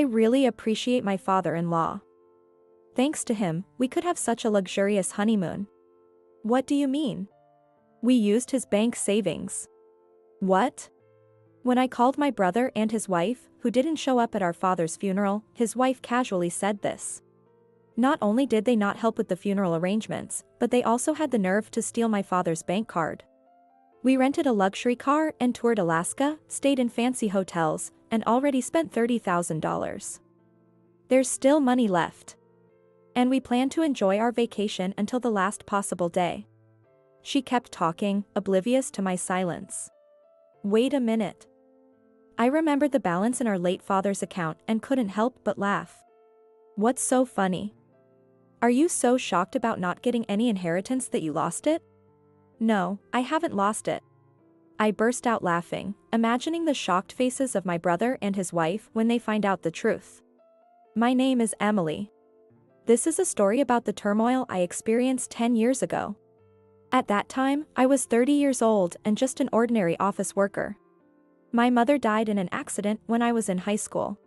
really appreciate my father-in-law. Thanks to him, we could have such a luxurious honeymoon. What do you mean? We used his bank savings. What? When I called my brother and his wife, who didn't show up at our father's funeral, his wife casually said this. Not only did they not help with the funeral arrangements, but they also had the nerve to steal my father's bank card. We rented a luxury car and toured Alaska, stayed in fancy hotels, and already spent $30,000. There's still money left. And we plan to enjoy our vacation until the last possible day. She kept talking, oblivious to my silence. Wait a minute. I remembered the balance in our late father's account and couldn't help but laugh. What's so funny? Are you so shocked about not getting any inheritance that you lost it? No, I haven't lost it. I burst out laughing, imagining the shocked faces of my brother and his wife when they find out the truth. My name is Emily. This is a story about the turmoil I experienced 10 years ago. At that time, I was 30 years old and just an ordinary office worker. My mother died in an accident when I was in high school.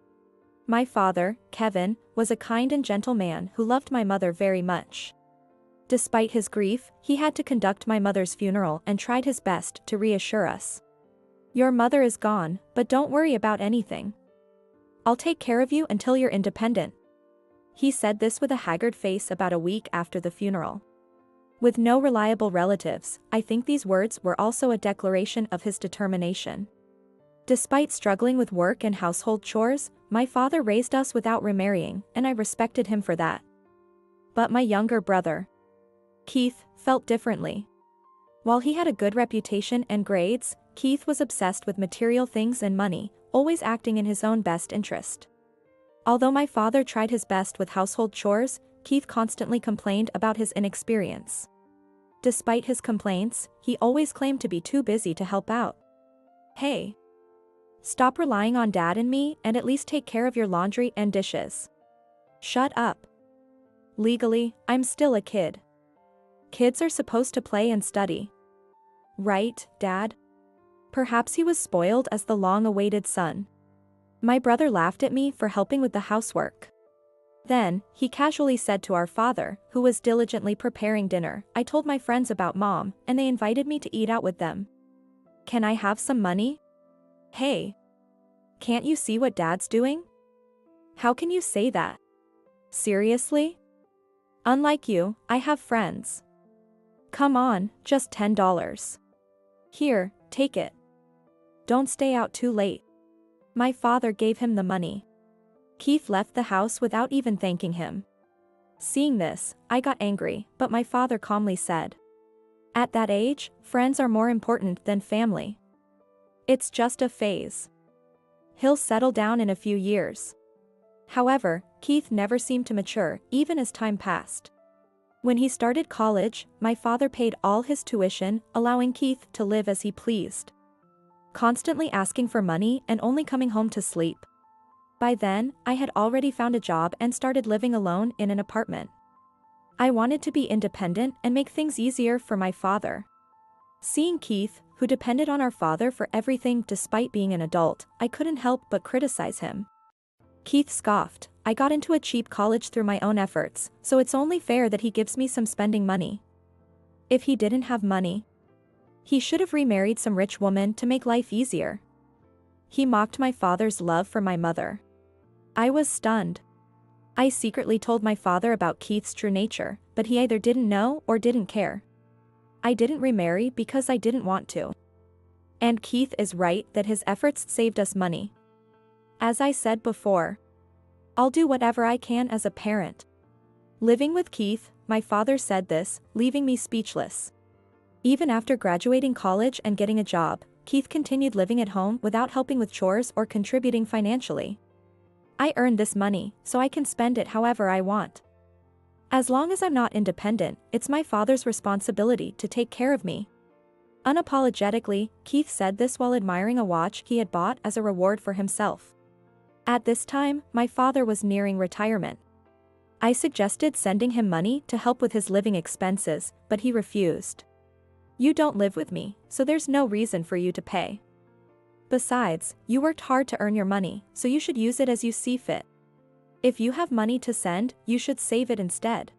My father, Kevin, was a kind and gentle man who loved my mother very much. Despite his grief, he had to conduct my mother's funeral and tried his best to reassure us. Your mother is gone, but don't worry about anything. I'll take care of you until you're independent. He said this with a haggard face about a week after the funeral. With no reliable relatives, I think these words were also a declaration of his determination. Despite struggling with work and household chores, my father raised us without remarrying, and I respected him for that. But my younger brother, Keith, felt differently. While he had a good reputation and grades, Keith was obsessed with material things and money, always acting in his own best interest. Although my father tried his best with household chores, Keith constantly complained about his inexperience. Despite his complaints, he always claimed to be too busy to help out. Hey! Stop relying on Dad and me and at least take care of your laundry and dishes. Shut up. Legally, I'm still a kid. Kids are supposed to play and study. Right, Dad? Perhaps he was spoiled as the long-awaited son. My brother laughed at me for helping with the housework. Then, he casually said to our father, who was diligently preparing dinner, I told my friends about Mom, and they invited me to eat out with them. Can I have some money? Hey! Can't you see what Dad's doing? How can you say that? Seriously? Unlike you, I have friends. Come on, just $10. Here, take it. Don't stay out too late. My father gave him the money. Keith left the house without even thanking him. Seeing this, I got angry, but my father calmly said, at that age, friends are more important than family. It's just a phase. He'll settle down in a few years. However, Keith never seemed to mature, even as time passed. When he started college, my father paid all his tuition, allowing Keith to live as he pleased. Constantly asking for money and only coming home to sleep. By then, I had already found a job and started living alone in an apartment. I wanted to be independent and make things easier for my father. Seeing Keith, who depended on our father for everything despite being an adult, I couldn't help but criticize him. Keith scoffed, I got into a cheap college through my own efforts, so it's only fair that he gives me some spending money. If he didn't have money, he should have remarried some rich woman to make life easier. He mocked my father's love for my mother. I was stunned. I secretly told my father about Keith's true nature, but he either didn't know or didn't care. I didn't remarry because I didn't want to. And Keith is right that his efforts saved us money. As I said before, I'll do whatever I can as a parent. Living with Keith, my father said this, leaving me speechless. Even after graduating college and getting a job, Keith continued living at home without helping with chores or contributing financially. I earned this money, so I can spend it however I want. As long as I'm not independent, it's my father's responsibility to take care of me. Unapologetically, Keith said this while admiring a watch he had bought as a reward for himself. At this time, my father was nearing retirement. I suggested sending him money to help with his living expenses, but he refused. You don't live with me, so there's no reason for you to pay. Besides, you worked hard to earn your money, so you should use it as you see fit. If you have money to send, you should save it instead.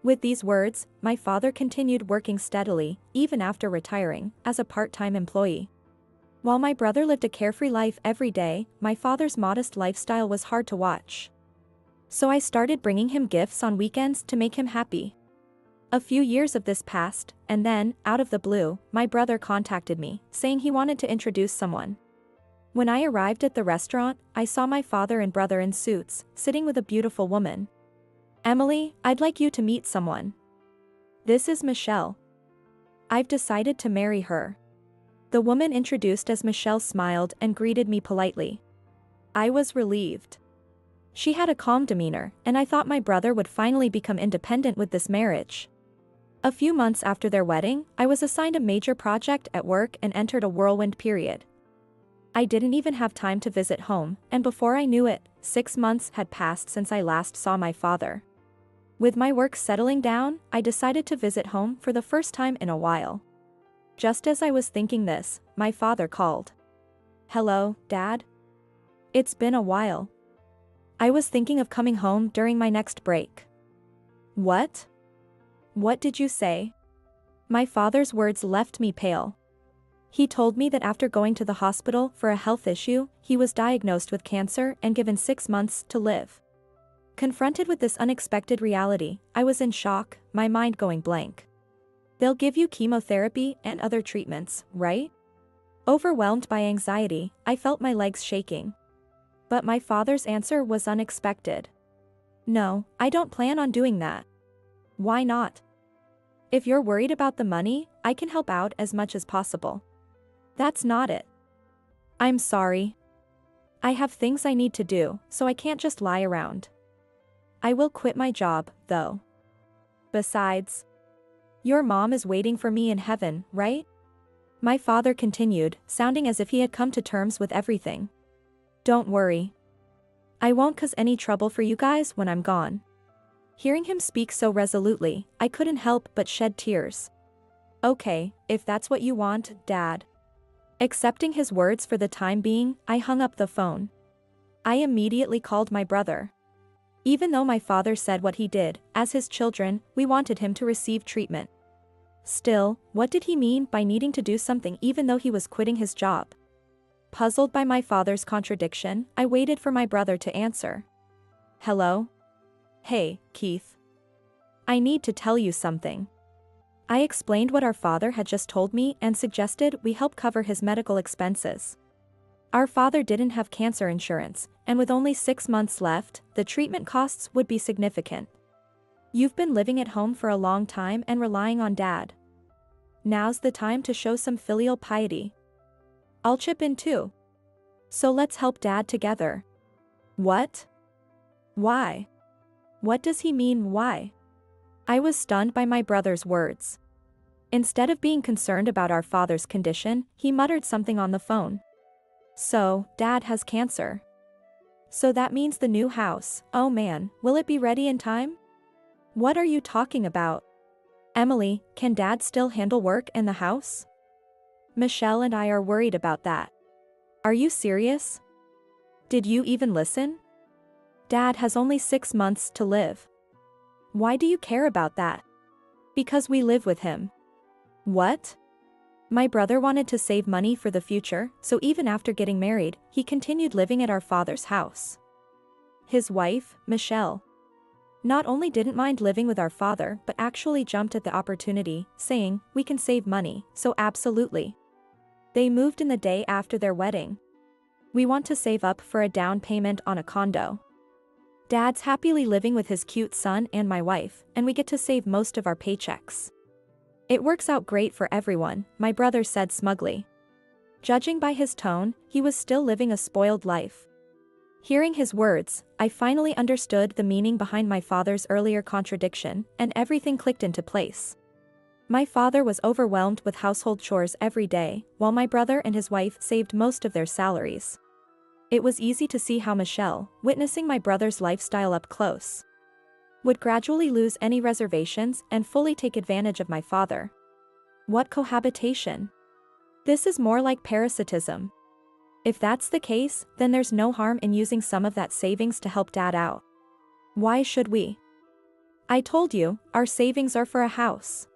With these words, my father continued working steadily, even after retiring, as a part-time employee. While my brother lived a carefree life every day, my father's modest lifestyle was hard to watch. So I started bringing him gifts on weekends to make him happy. A few years of this passed, and then, out of the blue, my brother contacted me, saying he wanted to introduce someone. When I arrived at the restaurant, I saw my father and brother in suits, sitting with a beautiful woman. "Emily, I'd like you to meet someone. This is Michelle. I've decided to marry her." The woman introduced as Michelle smiled and greeted me politely. I was relieved. She had a calm demeanor, and I thought my brother would finally become independent with this marriage. A few months after their wedding, I was assigned a major project at work and entered a whirlwind period. I didn't even have time to visit home, and before I knew it, 6 months had passed since I last saw my father. With my work settling down, I decided to visit home for the first time in a while. Just as I was thinking this, my father called. "Hello, Dad? It's been a while. I was thinking of coming home during my next break." "What? What did you say?" My father's words left me pale. He told me that after going to the hospital for a health issue, he was diagnosed with cancer and given 6 months to live. Confronted with this unexpected reality, I was in shock, my mind going blank. "They'll give you chemotherapy and other treatments, right?" Overwhelmed by anxiety, I felt my legs shaking. But my father's answer was unexpected. "No, I don't plan on doing that." "Why not?" "If you're worried about the money, I can help out as much as possible." "That's not it." "I'm sorry. I have things I need to do, so I can't just lie around. I will quit my job, though. Besides, your mom is waiting for me in heaven, right?" My father continued, sounding as if he had come to terms with everything. "Don't worry. I won't cause any trouble for you guys when I'm gone." Hearing him speak so resolutely, I couldn't help but shed tears. "Okay, if that's what you want, Dad." Accepting his words for the time being, I hung up the phone. I immediately called my brother. Even though my father said what he did, as his children, we wanted him to receive treatment. Still, what did he mean by needing to do something even though he was quitting his job? Puzzled by my father's contradiction, I waited for my brother to answer. "Hello? Hey, Keith. I need to tell you something." I explained what our father had just told me and suggested we help cover his medical expenses. Our father didn't have cancer insurance, and with only 6 months left, the treatment costs would be significant. "You've been living at home for a long time and relying on Dad. Now's the time to show some filial piety. I'll chip in too. So let's help Dad together." "What? Why? What does he mean, why?" I was stunned by my brother's words. Instead of being concerned about our father's condition, he muttered something on the phone. "So, Dad has cancer. So that means the new house, oh man, will it be ready in time?" "What are you talking about? Emily, can Dad still handle work and the house? Michelle and I are worried about that." "Are you serious? Did you even listen? Dad has only 6 months to live. Why do you care about that?" "Because we live with him." "What?" My brother wanted to save money for the future, so even after getting married, he continued living at our father's house. His wife, Michelle, not only didn't mind living with our father but actually jumped at the opportunity, saying, "We can save money, so absolutely." They moved in the day after their wedding. We want to save up for a down payment on a condo. Dad's happily living with his cute son and my wife, and we get to save most of our paychecks. "It works out great for everyone," my brother said smugly. Judging by his tone, he was still living a spoiled life. Hearing his words, I finally understood the meaning behind my father's earlier contradiction, and everything clicked into place. My father was overwhelmed with household chores every day, while my brother and his wife saved most of their salaries. It was easy to see how Michelle, witnessing my brother's lifestyle up close, would gradually lose any reservations and fully take advantage of my father. What cohabitation? This is more like parasitism. If that's the case, then there's no harm in using some of that savings to help Dad out. Why should we? I told you, our savings are for a house.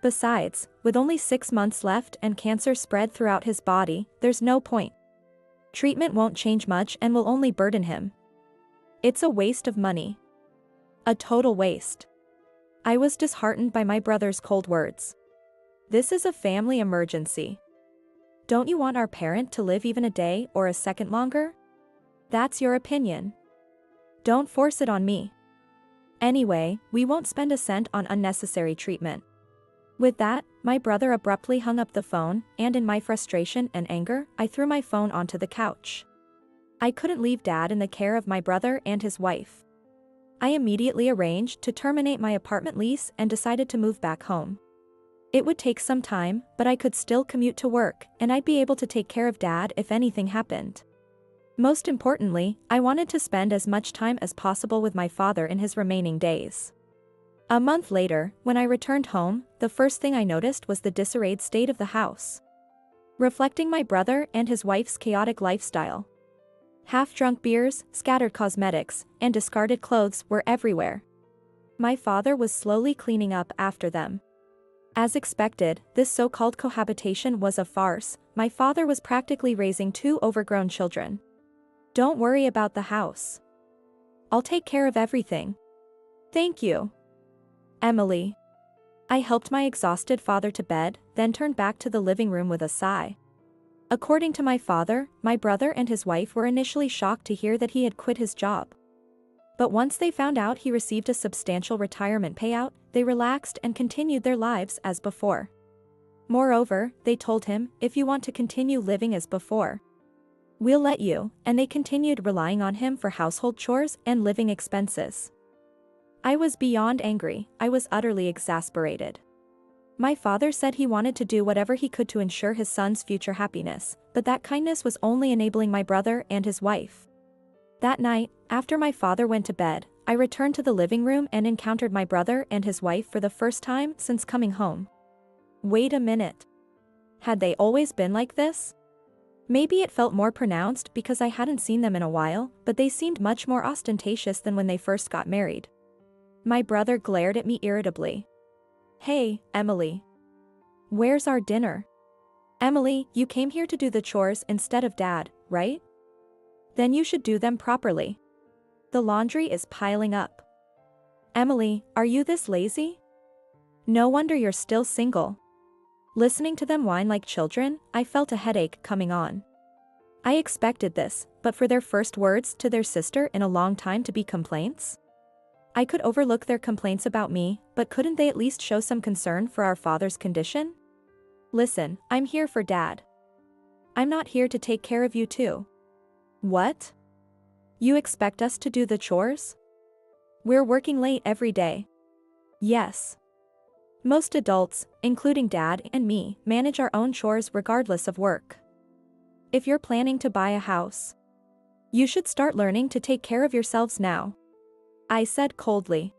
Besides, with only 6 months left and cancer spread throughout his body, there's no point. Treatment won't change much and will only burden him. It's a waste of money. A total waste. I was disheartened by my brother's cold words. This is a family emergency. Don't you want our parent to live even a day or a second longer? That's your opinion. Don't force it on me. Anyway, we won't spend a cent on unnecessary treatment. With that, my brother abruptly hung up the phone, and in my frustration and anger, I threw my phone onto the couch. I couldn't leave Dad in the care of my brother and his wife. I immediately arranged to terminate my apartment lease and decided to move back home. It would take some time, but I could still commute to work, and I'd be able to take care of Dad if anything happened. Most importantly, I wanted to spend as much time as possible with my father in his remaining days. A month later, when I returned home, the first thing I noticed was the disarrayed state of the house, reflecting my brother and his wife's chaotic lifestyle. Half-drunk beers, scattered cosmetics, and discarded clothes were everywhere. My father was slowly cleaning up after them. As expected, this so-called cohabitation was a farce. My father was practically raising 2 overgrown children. Don't worry about the house. I'll take care of everything. Thank you, Emily. I helped my exhausted father to bed, then turned back to the living room with a sigh. According to my father, my brother and his wife were initially shocked to hear that he had quit his job. But once they found out he received a substantial retirement payout, they relaxed and continued their lives as before. Moreover, they told him, if you want to continue living as before, we'll let you, and they continued relying on him for household chores and living expenses. I was beyond angry. I was utterly exasperated. My father said he wanted to do whatever he could to ensure his son's future happiness, but that kindness was only enabling my brother and his wife. That night, after my father went to bed, I returned to the living room and encountered my brother and his wife for the first time since coming home. Wait a minute. Had they always been like this? Maybe it felt more pronounced because I hadn't seen them in a while, but they seemed much more ostentatious than when they first got married. My brother glared at me irritably. Hey, Emily. Where's our dinner? Emily, you came here to do the chores instead of Dad, right? Then you should do them properly. The laundry is piling up. Emily, are you this lazy? No wonder you're still single. Listening to them whine like children, I felt a headache coming on. I expected this, but for their first words to their sister in a long time to be complaints? I could overlook their complaints about me, but couldn't they at least show some concern for our father's condition? Listen, I'm here for Dad. I'm not here to take care of you too. What? You expect us to do the chores? We're working late every day. Yes. Most adults, including Dad and me, manage our own chores regardless of work. If you're planning to buy a house, you should start learning to take care of yourselves now, I said coldly.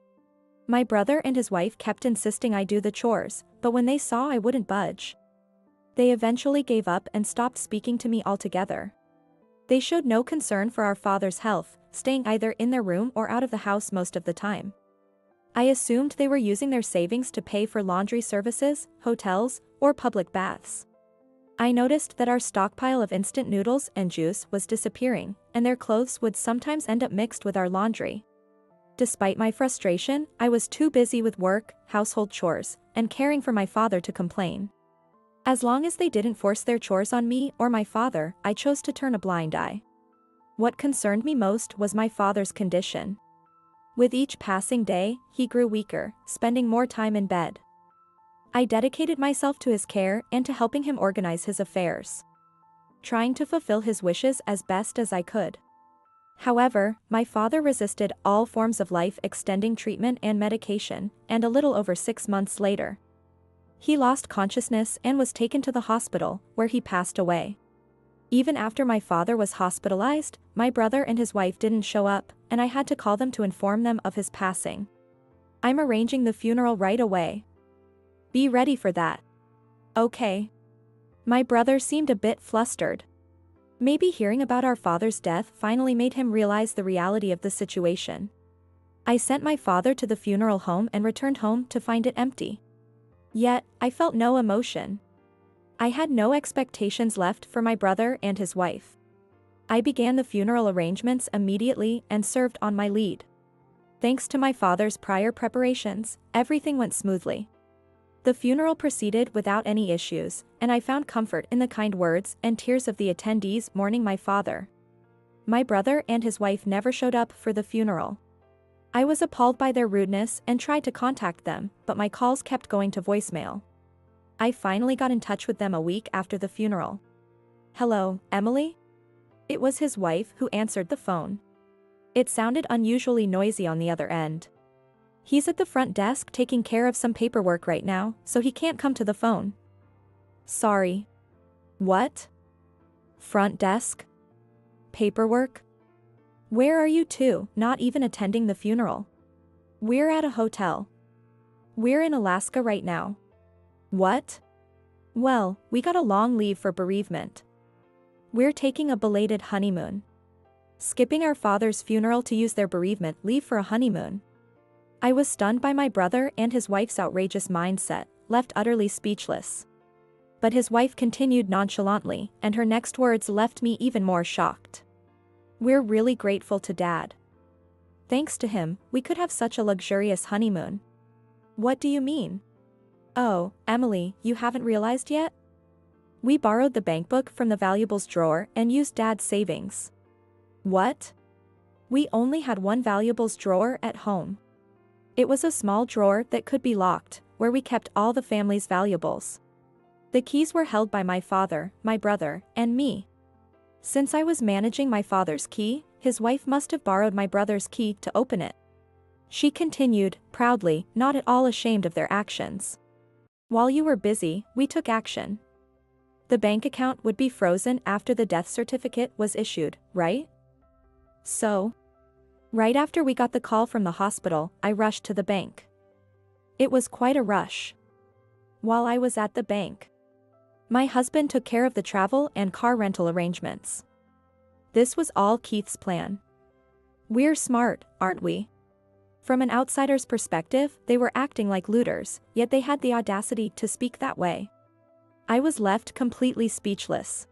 My brother and his wife kept insisting I do the chores, but when they saw I wouldn't budge, they eventually gave up and stopped speaking to me altogether. They showed no concern for our father's health, staying either in their room or out of the house most of the time. I assumed they were using their savings to pay for laundry services, hotels, or public baths. I noticed that our stockpile of instant noodles and juice was disappearing, and their clothes would sometimes end up mixed with our laundry. Despite my frustration, I was too busy with work, household chores, and caring for my father to complain. As long as they didn't force their chores on me or my father, I chose to turn a blind eye. What concerned me most was my father's condition. With each passing day, he grew weaker, spending more time in bed. I dedicated myself to his care and to helping him organize his affairs, trying to fulfill his wishes as best as I could. However, my father resisted all forms of life-extending treatment and medication, and a little over 6 months later, he lost consciousness and was taken to the hospital, where he passed away. Even after my father was hospitalized, my brother and his wife didn't show up, and I had to call them to inform them of his passing. I'm arranging the funeral right away. Be ready for that. Okay. My brother seemed a bit flustered. Maybe hearing about our father's death finally made him realize the reality of the situation. I sent my father to the funeral home and returned home to find it empty. Yet, I felt no emotion. I had no expectations left for my brother and his wife. I began the funeral arrangements immediately and served on my lead. Thanks to my father's prior preparations, everything went smoothly. The funeral proceeded without any issues, and I found comfort in the kind words and tears of the attendees mourning my father. My brother and his wife never showed up for the funeral. I was appalled by their rudeness and tried to contact them, but my calls kept going to voicemail. I finally got in touch with them a week after the funeral. "Hello, Emily?" It was his wife who answered the phone. It sounded unusually noisy on the other end. "He's at the front desk taking care of some paperwork right now, so he can't come to the phone." "Sorry." "What? Front desk? Paperwork? Where are you two, not even attending the funeral?" "We're at a hotel. We're in Alaska right now." "What?" "Well, we got a long leave for bereavement. We're taking a belated honeymoon. Skipping our father's funeral to use their bereavement leave for a honeymoon." I was stunned by my brother and his wife's outrageous mindset, left utterly speechless. But his wife continued nonchalantly, and her next words left me even more shocked. "We're really grateful to Dad. Thanks to him, we could have such a luxurious honeymoon." "What do you mean?" "Oh, Emily, you haven't realized yet? We borrowed the bank book from the valuables drawer and used Dad's savings." "What?" "We only had one valuables drawer at home. It was a small drawer that could be locked, where we kept all the family's valuables. The keys were held by my father, my brother, and me. Since I was managing my father's key, his wife must have borrowed my brother's key to open it." She continued, proudly, not at all ashamed of their actions. "While you were busy, we took action. The bank account would be frozen after the death certificate was issued, right? So, right after we got the call from the hospital, I rushed to the bank. It was quite a rush. While I was at the bank, my husband took care of the travel and car rental arrangements. This was all Keith's plan. We're smart, aren't we?" From an outsider's perspective, they were acting like looters, yet they had the audacity to speak that way. I was left completely speechless.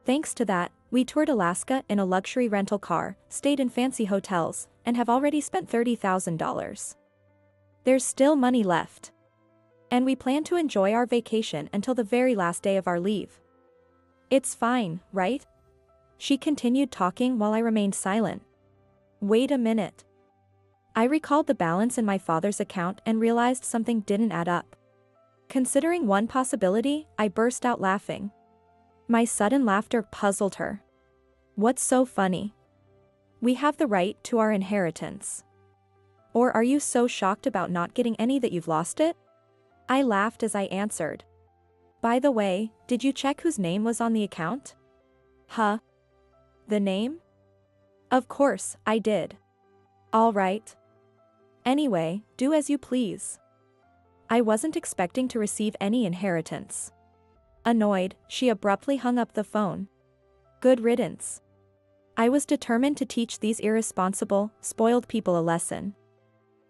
Thanks to that, we toured Alaska in a luxury rental car, stayed in fancy hotels, and have already spent $30,000. There's still money left. And we plan to enjoy our vacation until the very last day of our leave. It's fine, right? She continued talking while I remained silent. Wait a minute. I recalled the balance in my father's account and realized something didn't add up. Considering one possibility, I burst out laughing. My sudden laughter puzzled her. What's so funny? We have the right to our inheritance. Or are you so shocked about not getting any that you've lost it? I laughed as I answered. By the way, did you check whose name was on the account? Huh? The name? Of course, I did. All right. Anyway, do as you please. I wasn't expecting to receive any inheritance. Annoyed, she abruptly hung up the phone. Good riddance. I was determined to teach these irresponsible, spoiled people a lesson.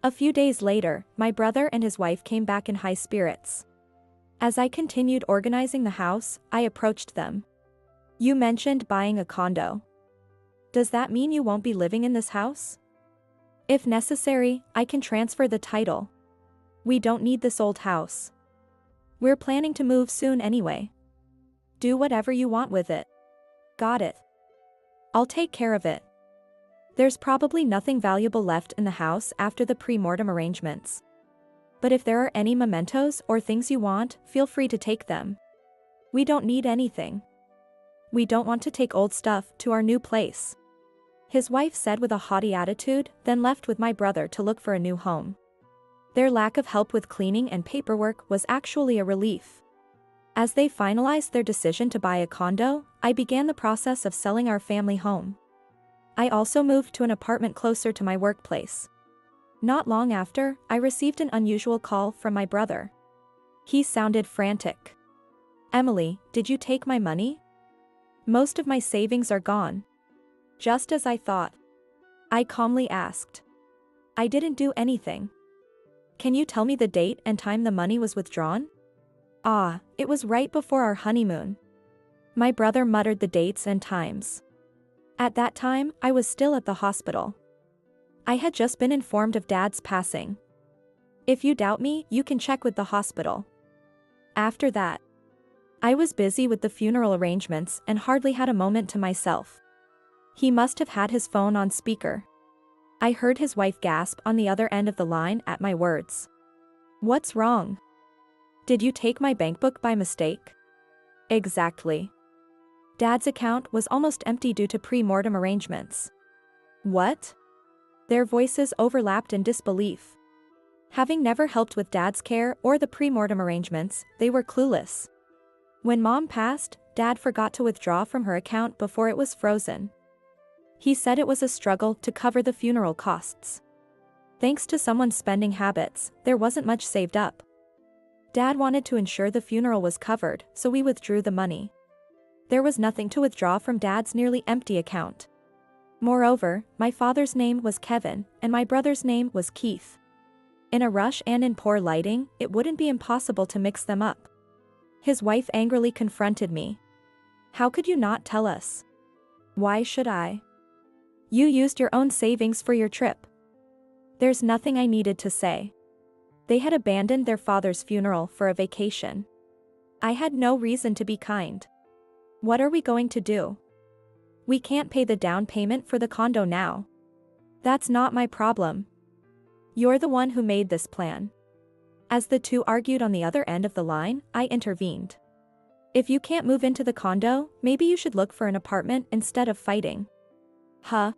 A few days later, my brother and his wife came back in high spirits. As I continued organizing the house, I approached them. You mentioned buying a condo. Does that mean you won't be living in this house? If necessary, I can transfer the title. We don't need this old house. We're planning to move soon anyway. Do whatever you want with it. Got it. I'll take care of it. There's probably nothing valuable left in the house after the pre-mortem arrangements. But if there are any mementos or things you want, feel free to take them. We don't need anything. We don't want to take old stuff to our new place. His wife said with a haughty attitude, then left with my brother to look for a new home. Their lack of help with cleaning and paperwork was actually a relief. As they finalized their decision to buy a condo, I began the process of selling our family home. I also moved to an apartment closer to my workplace. Not long after, I received an unusual call from my brother. He sounded frantic. Emily, did you take my money? Most of my savings are gone. Just as I thought. I calmly asked. I didn't do anything. Can you tell me the date and time the money was withdrawn? Ah, it was right before our honeymoon. My brother muttered the dates and times. At that time, I was still at the hospital. I had just been informed of Dad's passing. If you doubt me, you can check with the hospital. After that, I was busy with the funeral arrangements and hardly had a moment to myself. He must have had his phone on speaker. I heard his wife gasp on the other end of the line at my words. What's wrong? Did you take my bank book by mistake? Exactly. Dad's account was almost empty due to pre-mortem arrangements. What? Their voices overlapped in disbelief. Having never helped with Dad's care or the pre-mortem arrangements, they were clueless. When Mom passed, Dad forgot to withdraw from her account before it was frozen. He said it was a struggle to cover the funeral costs. Thanks to someone's spending habits, there wasn't much saved up. Dad wanted to ensure the funeral was covered, so we withdrew the money. There was nothing to withdraw from Dad's nearly empty account. Moreover, my father's name was Kevin, and my brother's name was Keith. In a rush and in poor lighting, it wouldn't be impossible to mix them up. His wife angrily confronted me. How could you not tell us? Why should I? You used your own savings for your trip. There's nothing I needed to say. They had abandoned their father's funeral for a vacation. I had no reason to be kind. What are we going to do? We can't pay the down payment for the condo now. That's not my problem. You're the one who made this plan. As the two argued on the other end of the line, I intervened. If you can't move into the condo, maybe you should look for an apartment instead of fighting. Huh?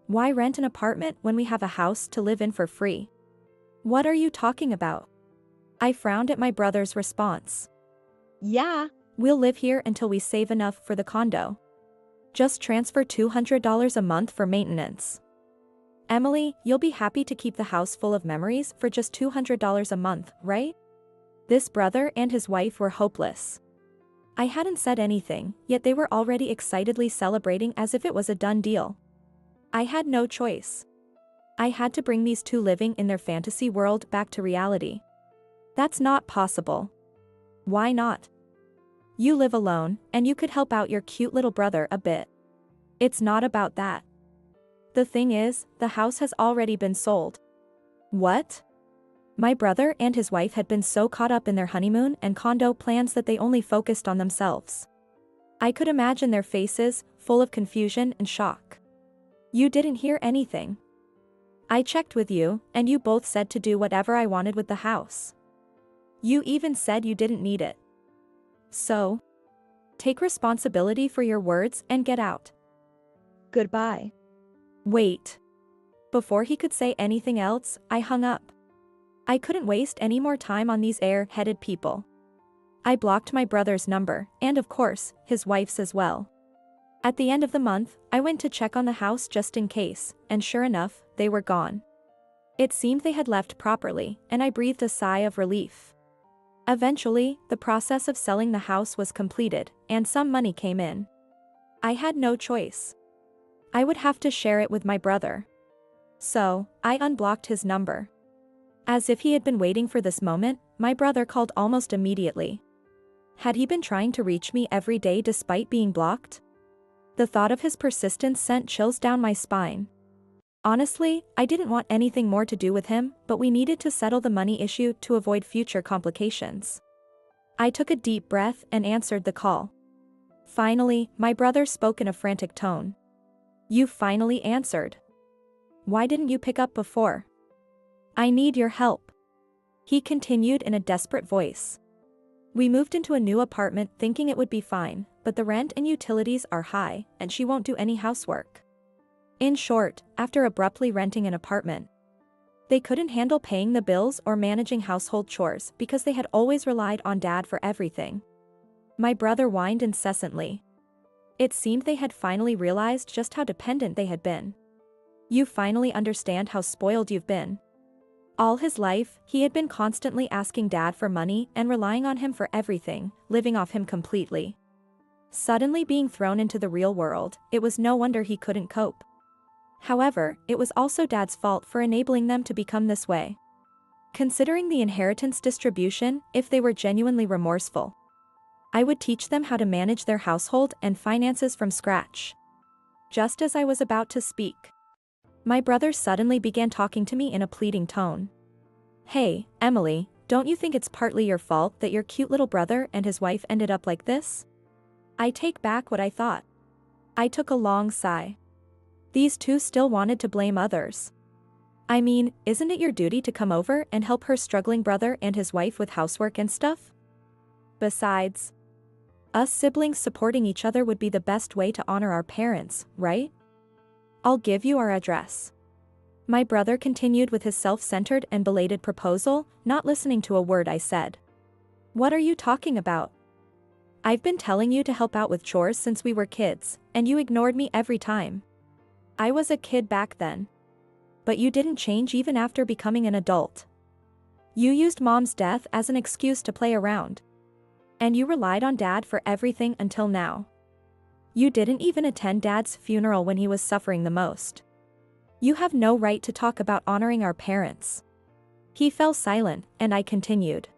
Why rent an apartment when we have a house to live in for free? What are you talking about? I frowned at my brother's response. Yeah, we'll live here until we save enough for the condo. Just transfer $200 a month for maintenance. Emily, you'll be happy to keep the house full of memories for just $200 a month, right? This brother and his wife were hopeless. I hadn't said anything, yet they were already excitedly celebrating as if it was a done deal. I had no choice. I had to bring these two living in their fantasy world back to reality. That's not possible. Why not? You live alone, and you could help out your cute little brother a bit. It's not about that. The thing is, the house has already been sold. What? My brother and his wife had been so caught up in their honeymoon and condo plans that they only focused on themselves. I could imagine their faces, full of confusion and shock. You didn't hear anything. I checked with you, and you both said to do whatever I wanted with the house. You even said you didn't need it. So, take responsibility for your words and get out. Goodbye. Wait. Before he could say anything else, I hung up. I couldn't waste any more time on these air-headed people. I blocked my brother's number, and of course, his wife's as well. At the end of the month, I went to check on the house just in case, and sure enough, they were gone. It seemed they had left properly, and I breathed a sigh of relief. Eventually, the process of selling the house was completed, and some money came in. I had no choice. I would have to share it with my brother. So, I unblocked his number. As if he had been waiting for this moment, my brother called almost immediately. Had he been trying to reach me every day despite being blocked? The thought of his persistence sent chills down my spine. Honestly, I didn't want anything more to do with him, but we needed to settle the money issue to avoid future complications. I took a deep breath and answered the call. Finally, my brother spoke in a frantic tone. You finally answered. Why didn't you pick up before? I need your help. He continued in a desperate voice. We moved into a new apartment thinking it would be fine, but the rent and utilities are high, and she won't do any housework. In short, after abruptly renting an apartment, they couldn't handle paying the bills or managing household chores because they had always relied on Dad for everything. My brother whined incessantly. It seemed they had finally realized just how dependent they had been. You finally understand how spoiled you've been. All his life, he had been constantly asking Dad for money and relying on him for everything, living off him completely. Suddenly being thrown into the real world, it was no wonder he couldn't cope. However, it was also Dad's fault for enabling them to become this way. Considering the inheritance distribution, if they were genuinely remorseful, I would teach them how to manage their household and finances from scratch. Just as I was about to speak, my brother suddenly began talking to me in a pleading tone. "Hey, Emily, don't you think it's partly your fault that your cute little brother and his wife ended up like this?" I take back what I thought. I took a long sigh. These two still wanted to blame others. I mean, isn't it your duty to come over and help her struggling brother and his wife with housework and stuff? Besides, us siblings supporting each other would be the best way to honor our parents, right? I'll give you our address. My brother continued with his self-centered and belated proposal, not listening to a word I said. "What are you talking about? I've been telling you to help out with chores since we were kids, and you ignored me every time. I was a kid back then. But you didn't change even after becoming an adult. You used Mom's death as an excuse to play around. And you relied on Dad for everything until now. You didn't even attend Dad's funeral when he was suffering the most. You have no right to talk about honoring our parents." He fell silent, and I continued.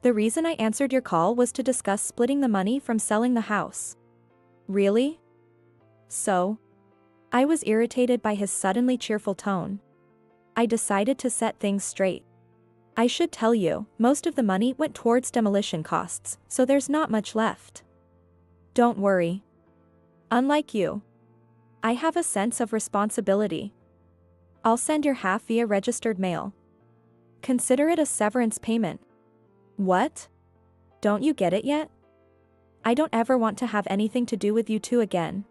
"The reason I answered your call was to discuss splitting the money from selling the house." "Really? So?" I was irritated by his suddenly cheerful tone. I decided to set things straight. "I should tell you, most of the money went towards demolition costs, so there's not much left. Don't worry. Unlike you, I have a sense of responsibility. I'll send your half via registered mail. Consider it a severance payment." "What? Don't you get it yet? I don't ever want to have anything to do with you two again.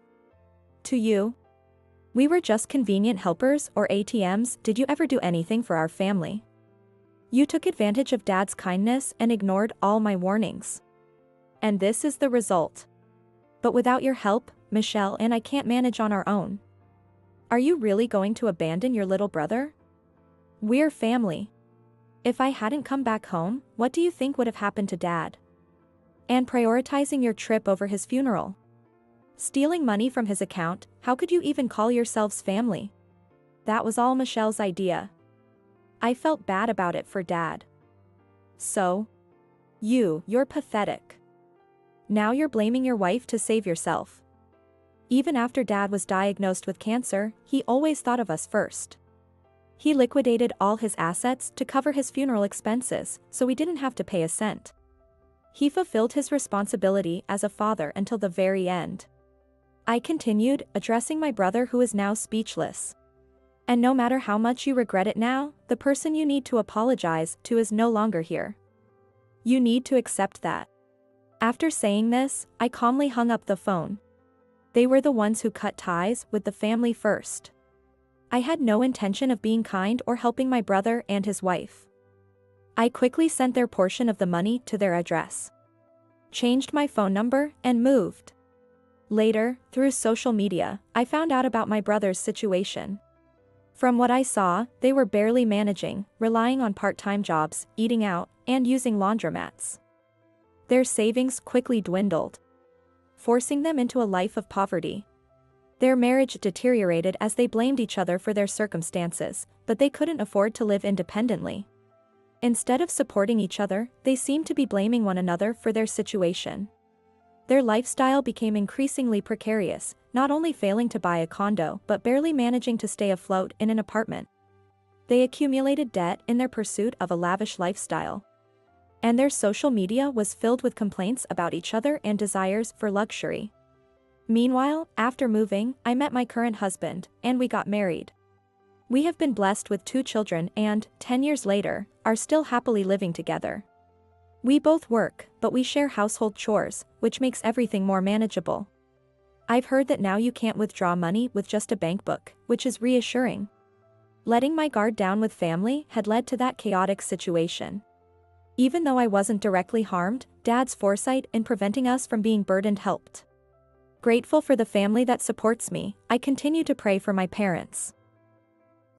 To you, we were just convenient helpers or ATMs. Did you ever do anything for our family? You took advantage of Dad's kindness and ignored all my warnings. And this is the result. But without your help, Michelle and I can't manage on our own. Are you really going to abandon your little brother? We're family. If I hadn't come back home, what do you think would have happened to Dad? And prioritizing your trip over his funeral. Stealing money from his account, how could you even call yourselves family? That was all Michelle's idea." I felt bad about it for Dad. "So? You're pathetic. Now you're blaming your wife to save yourself. Even after Dad was diagnosed with cancer, he always thought of us first. He liquidated all his assets to cover his funeral expenses, so we didn't have to pay a cent. He fulfilled his responsibility as a father until the very end." I continued, addressing my brother who is now speechless. "And no matter how much you regret it now, the person you need to apologize to is no longer here. You need to accept that." After saying this, I calmly hung up the phone. They were the ones who cut ties with the family first. I had no intention of being kind or helping my brother and his wife. I quickly sent their portion of the money to their address, changed my phone number, and moved. Later, through social media, I found out about my brother's situation. From what I saw, they were barely managing, relying on part-time jobs, eating out, and using laundromats. Their savings quickly dwindled, forcing them into a life of poverty. Their marriage deteriorated as they blamed each other for their circumstances, but they couldn't afford to live independently. Instead of supporting each other, they seemed to be blaming one another for their situation. Their lifestyle became increasingly precarious, not only failing to buy a condo but barely managing to stay afloat in an apartment. They accumulated debt in their pursuit of a lavish lifestyle. And their social media was filled with complaints about each other and desires for luxury. Meanwhile, after moving, I met my current husband, and we got married. We have been blessed with 2 children and, 10 years later, are still happily living together. We both work, but we share household chores, which makes everything more manageable. I've heard that now you can't withdraw money with just a bank book, which is reassuring. Letting my guard down with family had led to that chaotic situation. Even though I wasn't directly harmed, Dad's foresight in preventing us from being burdened helped. Grateful for the family that supports me, I continue to pray for my parents.